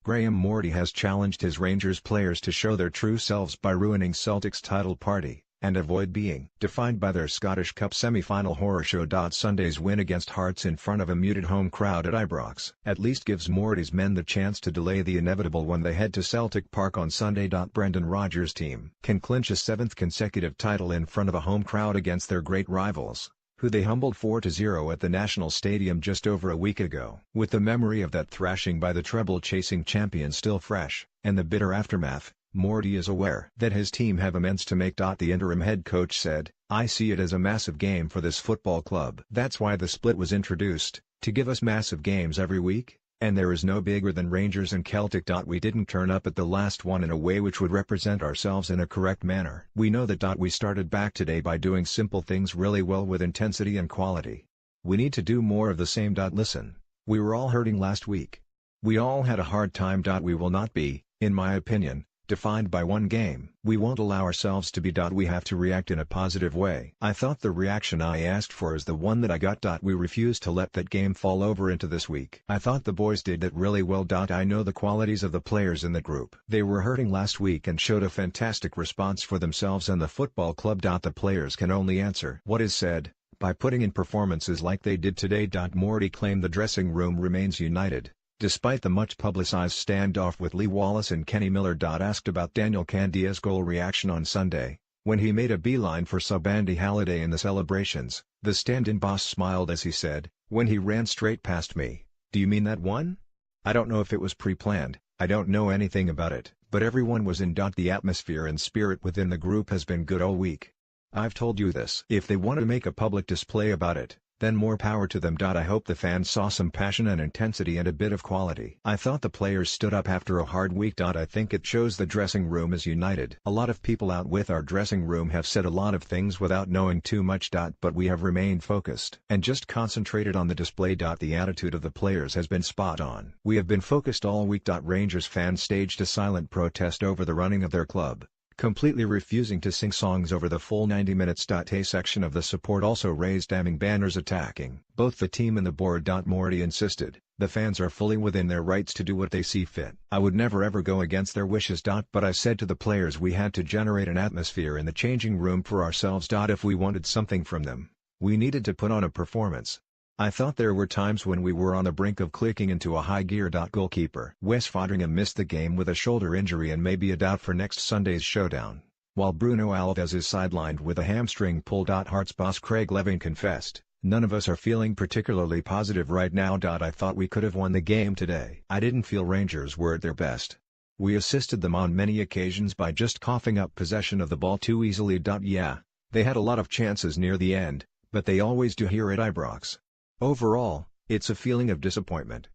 Graeme Murty has challenged his Rangers players to show their true selves by ruining Celtic's title party, and avoid being defined by their Scottish Cup semi-final horror show. Sunday's win against Hearts in front of a muted home crowd at Ibrox at least gives Murty's men the chance to delay the inevitable when they head to Celtic Park on Sunday. Brendan Rodgers' team can clinch a 7th consecutive title in front of a home crowd against their great rivals, who they humbled 4-0 at the National Stadium just over a week ago. With the memory of that thrashing by the treble-chasing champions still fresh, and the bitter aftermath, Murty is aware that his team have amends to make. The interim head coach said, "I see it as a massive game for this football club. That's why the split was introduced, to give us massive games every week, and there is no bigger than Rangers and Celtic. We didn't turn up at the last one in a way which would represent ourselves in a correct manner. We know that. We started back today by doing simple things really well with intensity and quality. We need to do more of the same. Listen, we were all hurting last week. We all had a hard time. We will not be, in my opinion, defined by one game. We won't allow ourselves to be. We have to react in a positive way. I thought the reaction I asked for is the one that I got. We refused to let that game fall over into this week. I thought the boys did that really well. I know the qualities of the players in the group. They were hurting last week and showed a fantastic response for themselves and the football club. The players can only answer what is said by putting in performances like they did today." Murty claimed the dressing room remains united, despite the much-publicized standoff with Lee Wallace and Kenny Miller. Asked about Daniel Candia's goal reaction on Sunday, when he made a beeline for sub Andy Halliday in the celebrations, the stand-in boss smiled as he said, "When he ran straight past me, do you mean that one? I don't know if it was pre-planned, I don't know anything about it, but everyone was in. The atmosphere and spirit within the group has been good all week. I've told you this. If they want to make a public display about it, then more power to them. I hope the fans saw some passion and intensity and a bit of quality. I thought the players stood up after a hard week. I think it shows the dressing room is united. A lot of people out with our dressing room have said a lot of things without knowing too much. But we have remained focused and just concentrated on the display. The attitude of the players has been spot on. We have been focused all week. Rangers fans staged a silent protest over the running of their club, completely refusing to sing songs over the full 90 minutes. A section of the support also raised damning banners attacking both the team and the board. Murty insisted, "The fans are fully within their rights to do what they see fit. I would never ever go against their wishes. But I said to the players we had to generate an atmosphere in the changing room for ourselves. If we wanted something from them, we needed to put on a performance. I thought there were times when we were on the brink of clicking into a high gear." Goalkeeper Wes Foderingham missed the game with a shoulder injury and may be a doubt for next Sunday's showdown, while Bruno Alves is sidelined with a hamstring pull. Hearts boss Craig Levein confessed, "None of us are feeling particularly positive right now. I thought we could have won the game today. I didn't feel Rangers were at their best. We assisted them on many occasions by just coughing up possession of the ball too easily. Yeah, they had a lot of chances near the end, but they always do here at Ibrox. Overall, it's a feeling of disappointment.